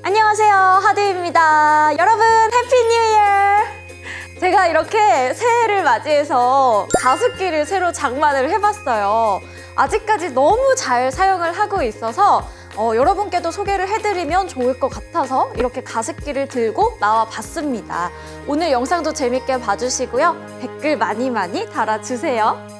안녕하세요, 하드입니다. 여러분 해피 뉴 이어! 제가 이렇게 새해를 맞이해서 가습기를 새로 장만을 해봤어요. 아직까지 너무 잘 사용을 하고 있어서 여러분께도 소개를 해드리면 좋을 것 같아서 이렇게 가습기를 들고 나와봤습니다. 오늘 영상도 재밌게 봐주시고요. 댓글 많이 달아주세요.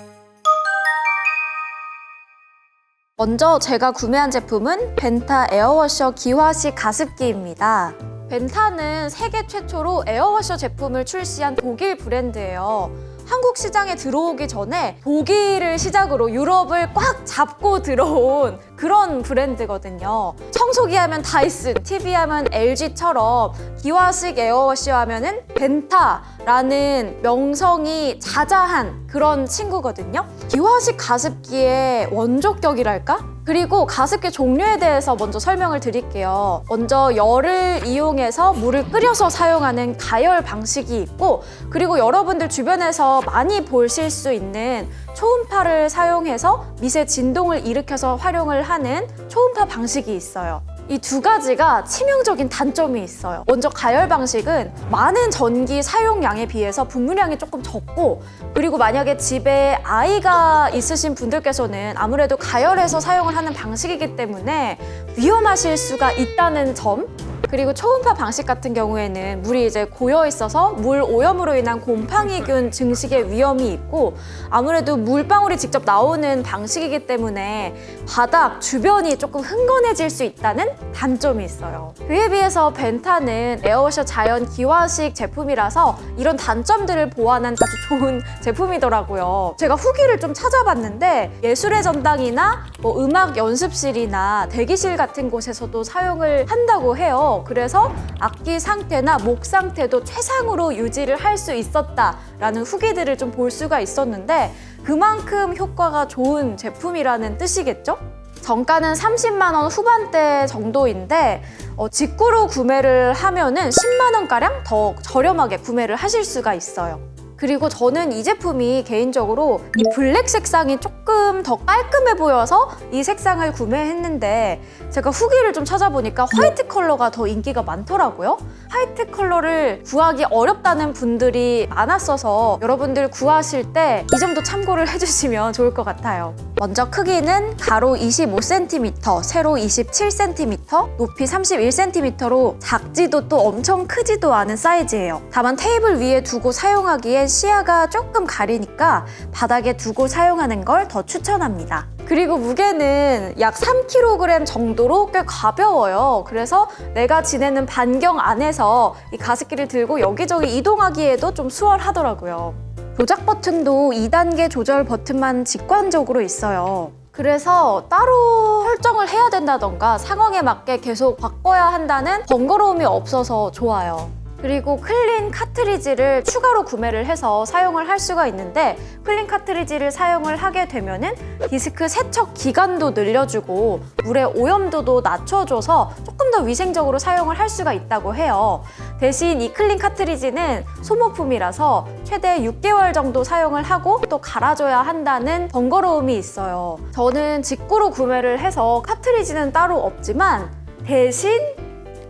먼저 제가 구매한 제품은 벤타 에어워셔 기화식 가습기입니다. 벤타는 세계 최초로 에어워셔 제품을 출시한 독일 브랜드예요. 한국 시장에 들어오기 전에 독일을 시작으로 유럽을 꽉 잡고 들어온 그런 브랜드거든요. 청소기 하면 다이슨, TV 하면 LG처럼 기화식 에어워셔 하면은 벤타라는 명성이 자자한 그런 친구거든요. 기화식 가습기의 원조격이랄까? 그리고 가습기 종류에 대해서 먼저 설명을 드릴게요. 먼저 열을 이용해서 물을 끓여서 사용하는 가열 방식이 있고, 그리고 여러분들 주변에서 많이 보실 수 있는 초음파를 사용해서 미세 진동을 일으켜서 활용을 하는 초음파 방식이 있어요. 이 두 가지가 치명적인 단점이 있어요. 먼저 가열 방식은 많은 전기 사용량에 비해서 분무량이 조금 적고, 그리고 만약에 집에 아이가 있으신 분들께서는 아무래도 가열해서 사용을 하는 방식이기 때문에 위험하실 수가 있다는 점, 그리고 초음파 방식 같은 경우에는 물이 이제 고여 있어서 물 오염으로 인한 곰팡이균 증식의 위험이 있고, 아무래도 물방울이 직접 나오는 방식이기 때문에 바닥 주변이 조금 흥건해질 수 있다는 단점이 있어요. 그에 비해서 벤타는 에어워셔 자연 기화식 제품이라서 이런 단점들을 보완한 아주 좋은 제품이더라고요. 제가 후기를 좀 찾아봤는데 예술의 전당이나 음악 연습실이나 대기실 같은 곳에서도 사용을 한다고 해요. 그래서 악기 상태나 목 상태도 최상으로 유지를 할 수 있었다라는 후기들을 좀 볼 수가 있었는데, 그만큼 효과가 좋은 제품이라는 뜻이겠죠? 정가는 30만 원 후반대 정도인데 직구로 구매를 하면은 10만 원가량 더 저렴하게 구매를 하실 수가 있어요. 그리고 저는 이 제품이 개인적으로 이 블랙 색상이 조금 더 깔끔해 보여서 이 색상을 구매했는데, 제가 후기를 좀 찾아보니까 화이트 컬러가 더 인기가 많더라고요. 화이트 컬러를 구하기 어렵다는 분들이 많았어서 여러분들 구하실 때 이 점도 참고를 해주시면 좋을 것 같아요. 먼저 크기는 가로 25cm, 세로 27cm, 높이 31cm로 작지도 또 엄청 크지도 않은 사이즈예요. 다만 테이블 위에 두고 사용하기엔 시야가 조금 가리니까 바닥에 두고 사용하는 걸 더 추천합니다. 그리고 무게는 약 3kg 정도로 꽤 가벼워요. 그래서 내가 지내는 반경 안에서 이 가습기를 들고 여기저기 이동하기에도 좀 수월하더라고요. 조작 버튼도 2단계 조절 버튼만 직관적으로 있어요. 그래서 따로 설정을 해야 된다던가 상황에 맞게 계속 바꿔야 한다는 번거로움이 없어서 좋아요. 그리고 클린 카트리지를 추가로 구매를 해서 사용을 할 수가 있는데, 클린 카트리지를 사용을 하게 되면은 디스크 세척 기간도 늘려주고 물의 오염도도 낮춰줘서 조금 더 위생적으로 사용을 할 수가 있다고 해요. 대신 이 클린 카트리지는 소모품이라서 최대 6개월 정도 사용을 하고 또 갈아줘야 한다는 번거로움이 있어요. 저는 직구로 구매를 해서 카트리지는 따로 없지만 대신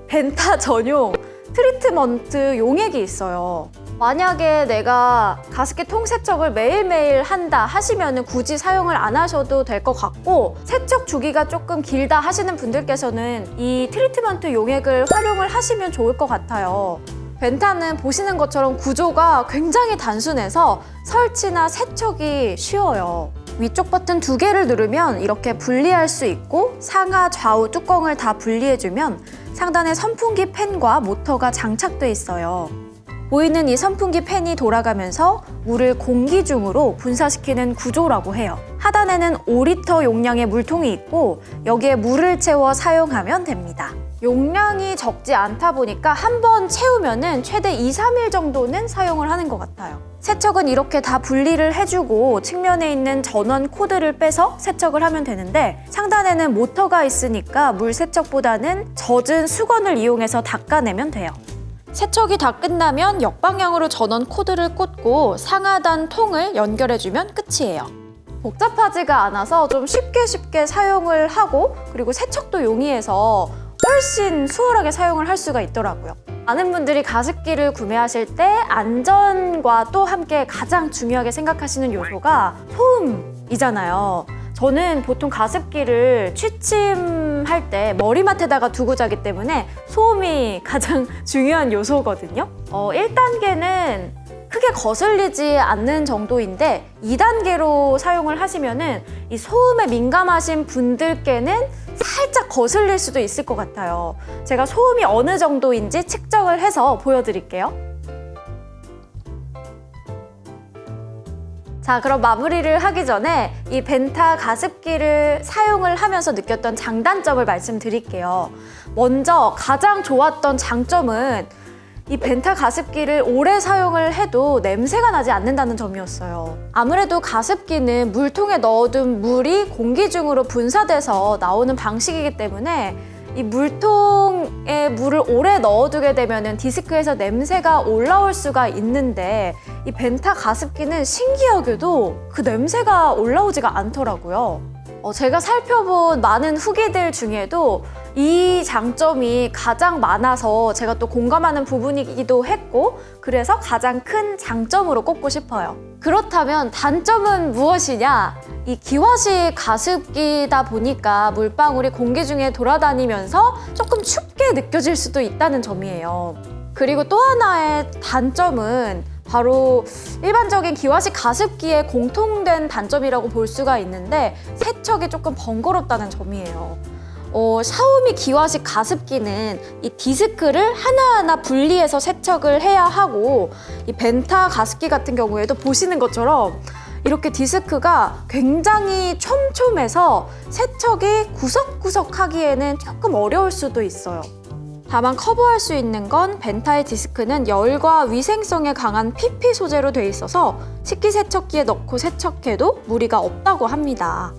벤타 전용 트리트먼트 용액이 있어요. 만약에 내가 가습기 통 세척을 매일매일 한다 하시면 굳이 사용을 안 하셔도 될 것 같고, 세척 주기가 조금 길다 하시는 분들께서는 이 트리트먼트 용액을 활용을 하시면 좋을 것 같아요. 벤타는 보시는 것처럼 구조가 굉장히 단순해서 설치나 세척이 쉬워요. 위쪽 버튼 2개를 누르면 이렇게 분리할 수 있고, 상하 좌우 뚜껑을 다 분리해주면 상단에 선풍기 팬과 모터가 장착돼 있어요. 보이는 이 선풍기 팬이 돌아가면서 물을 공기 중으로 분사시키는 구조라고 해요. 하단에는 5리터 용량의 물통이 있고 여기에 물을 채워 사용하면 됩니다. 용량이 적지 않다 보니까 한 번 채우면은 최대 2, 3일 정도는 사용을 하는 것 같아요. 세척은 이렇게 다 분리를 해주고 측면에 있는 전원 코드를 빼서 세척을 하면 되는데, 상단에는 모터가 있으니까 물 세척보다는 젖은 수건을 이용해서 닦아내면 돼요. 세척이 다 끝나면 역방향으로 전원 코드를 꽂고 상하단 통을 연결해주면 끝이에요. 복잡하지가 않아서 좀 쉽게 사용을 하고, 그리고 세척도 용이해서 훨씬 수월하게 사용을 할 수가 있더라고요. 많은 분들이 가습기를 구매하실 때 안전과 또 함께 가장 중요하게 생각하시는 요소가 소음이잖아요. 저는 보통 가습기를 취침할 때 머리맡에다가 두고 자기 때문에 소음이 가장 중요한 요소거든요. 1단계는 크게 거슬리지 않는 정도인데 2단계로 사용을 하시면은 이 소음에 민감하신 분들께는 살짝 거슬릴 수도 있을 것 같아요. 제가 소음이 어느 정도인지 측정을 해서 보여드릴게요. 자, 그럼 마무리를 하기 전에 이 벤타 가습기를 사용을 하면서 느꼈던 장단점을 말씀드릴게요. 먼저 가장 좋았던 장점은 이 벤타 가습기를 오래 사용을 해도 냄새가 나지 않는다는 점이었어요. 아무래도 가습기는 물통에 넣어둔 물이 공기 중으로 분사돼서 나오는 방식이기 때문에 이 물통에 물을 오래 넣어두게 되면 디스크에서 냄새가 올라올 수가 있는데 이 벤타 가습기는 신기하게도 그 냄새가 올라오지가 않더라고요. 제가 살펴본 많은 후기들 중에도 이 장점이 가장 많아서 제가 또 공감하는 부분이기도 했고 그래서 가장 큰 장점으로 꼽고 싶어요. 그렇다면 단점은 무엇이냐? 이 기화식 가습기다 보니까 물방울이 공기 중에 돌아다니면서 조금 춥게 느껴질 수도 있다는 점이에요. 그리고 또 하나의 단점은 바로 일반적인 기화식 가습기의 공통된 단점이라고 볼 수가 있는데 세척이 조금 번거롭다는 점이에요. 샤오미 기화식 가습기는 이 디스크를 하나하나 분리해서 세척을 해야 하고 이 벤타 가습기 같은 경우에도 보시는 것처럼 이렇게 디스크가 굉장히 촘촘해서 세척이 구석구석 하기에는 조금 어려울 수도 있어요. 다만 커버할 수 있는 건 벤타의 디스크는 열과 위생성에 강한 PP 소재로 돼 있어서 식기세척기에 넣고 세척해도 무리가 없다고 합니다.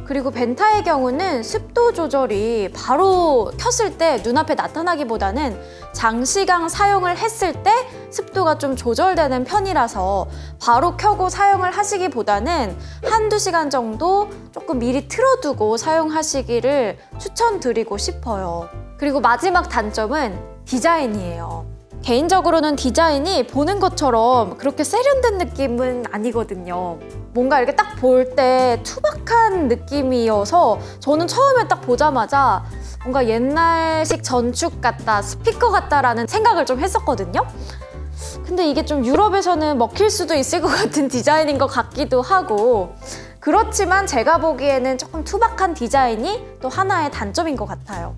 그리고 벤타의 경우는 습도 조절이 바로 켰을 때 눈앞에 나타나기보다는 장시간 사용을 했을 때 습도가 좀 조절되는 편이라서 바로 켜고 사용을 하시기보다는 한두 시간 정도 조금 미리 틀어두고 사용하시기를 추천드리고 싶어요. 그리고 마지막 단점은 디자인이에요. 개인적으로는 디자인이 보는 것처럼 그렇게 세련된 느낌은 아니거든요. 뭔가 이렇게 딱 볼 때 투박한 느낌이어서 저는 처음에 딱 보자마자 뭔가 옛날식 전축 같다, 스피커 같다라는 생각을 좀 했었거든요. 근데 이게 좀 유럽에서는 먹힐 수도 있을 것 같은 디자인인 것 같기도 하고 그렇지만 제가 보기에는 조금 투박한 디자인이 또 하나의 단점인 것 같아요.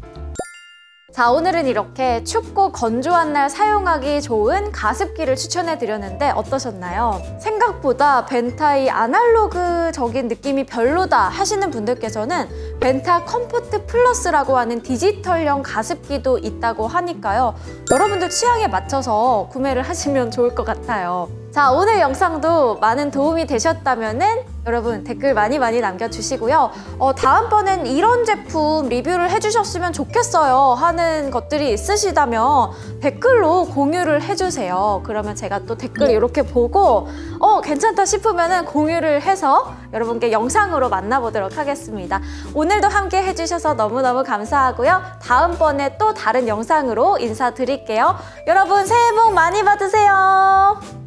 자, 오늘은 이렇게 춥고 건조한 날 사용하기 좋은 가습기를 추천해 드렸는데 어떠셨나요? 생각보다 벤타의 아날로그적인 느낌이 별로다 하시는 분들께서는 벤타 컴포트 플러스라고 하는 디지털형 가습기도 있다고 하니까요. 여러분들 취향에 맞춰서 구매를 하시면 좋을 것 같아요. 자, 오늘 영상도 많은 도움이 되셨다면은 여러분 댓글 많이 남겨주시고요. 다음번엔 이런 제품 리뷰를 해주셨으면 좋겠어요 하는 것들이 있으시다면 댓글로 공유를 해주세요. 그러면 제가 또 댓글 이렇게 보고 괜찮다 싶으면 공유를 해서 여러분께 영상으로 만나보도록 하겠습니다. 오늘도 함께 해주셔서 너무너무 감사하고요. 다음번에 또 다른 영상으로 인사드릴게요. 여러분 새해 복 많이 받으세요.